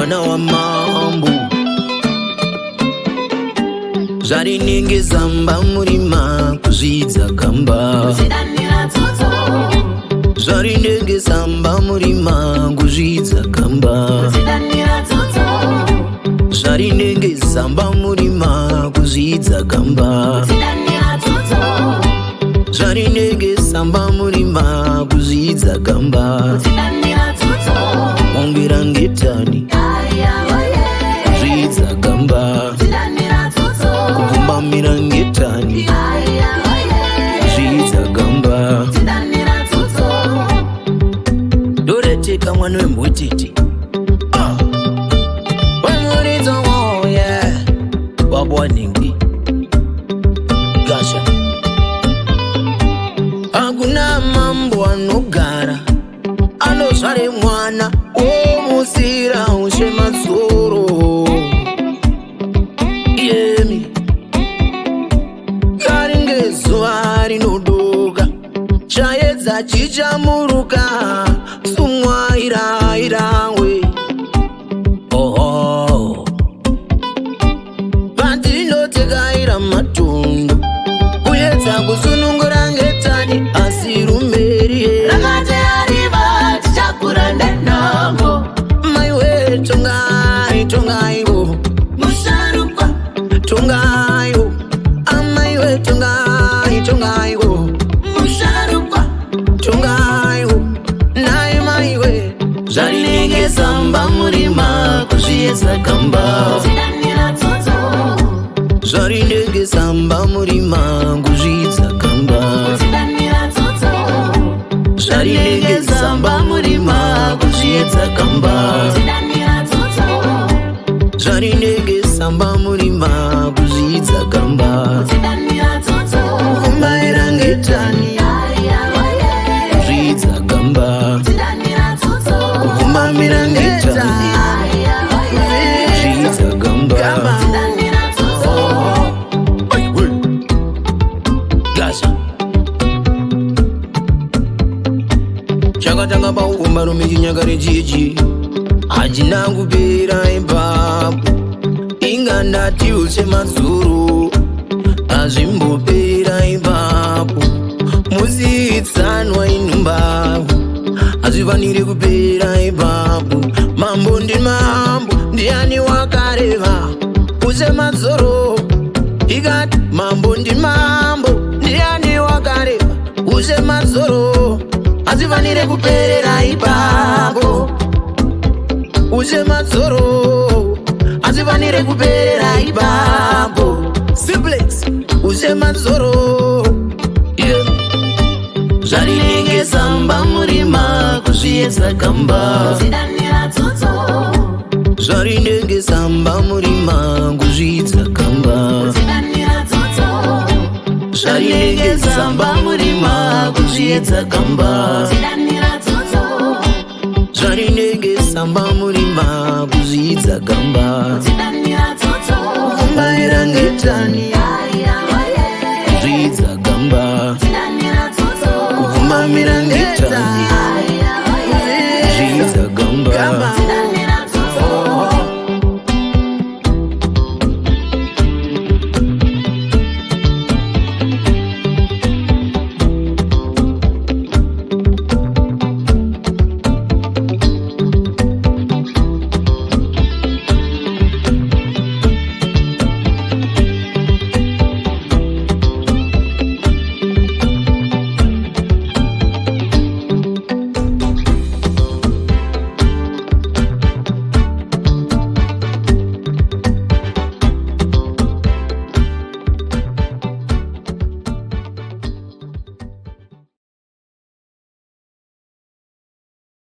mwana wa mambo zvarinenge zamba murima kuzvidza gamba zvarinenge zamba murima kuzvidza gamba zvarinenge zamba murima kuzvidza gamba zvarinenge zamba murima kuzvidza gamba ongera ngetani kuzvidza gamba kukumbamira ngetani kuzvidza gamba doreteka mwana wembwetete wamuridza woye wabwaningi gasha hakuna mambo anogara anozvare mwana omusira ushe matsoro yemi karinge zuva rinodoka chaedza chichamuruka sumwairairangwe oho pandinotekaira matundu kuedza kusunungura ngetani asi rumberi rakati ariva tichakura ndenamo maiwe tongai tongaiwo musharukwa tongaiwo amaiwe tongai tongaiwo musharukwa tongaiwo naye maiwe zvarinenge zamba murima kuzviedza gamba zvarinenge zamba murima kuzvidza gamba zvarinenge zamba murima kuzviedza gamba zvarinenge zamba murima kuzvidza gamba kukumbaira ngetani kuzvidza gamba kukumbamira ngetani kuzvidza gamba chakatanga pakukomba romechinyakare chichi hachina kupera ipapo ingandatiwo semazuro hazvimbopera ipapo musiitsanwa inumbavo hazvifaniri kupera ipapo mambo ndimambo ndiani wakareva usemazoro ikati mambo ndimambo ndiani wakareva usemazoro hazvifanire kuperera ipapo usemazoro hazvifanire kuperera ipapo simplex usemazoro zvarinenge zamba murima kuzviedza gamba zvarinenge zamba murima kuzvidza gamba zvarinenge zamba murima kuzviedza gamba zvarinenge zamba murima kuzvidza gamba kukumbaira ngetani kuzvidza gamba kukumbamira ngetani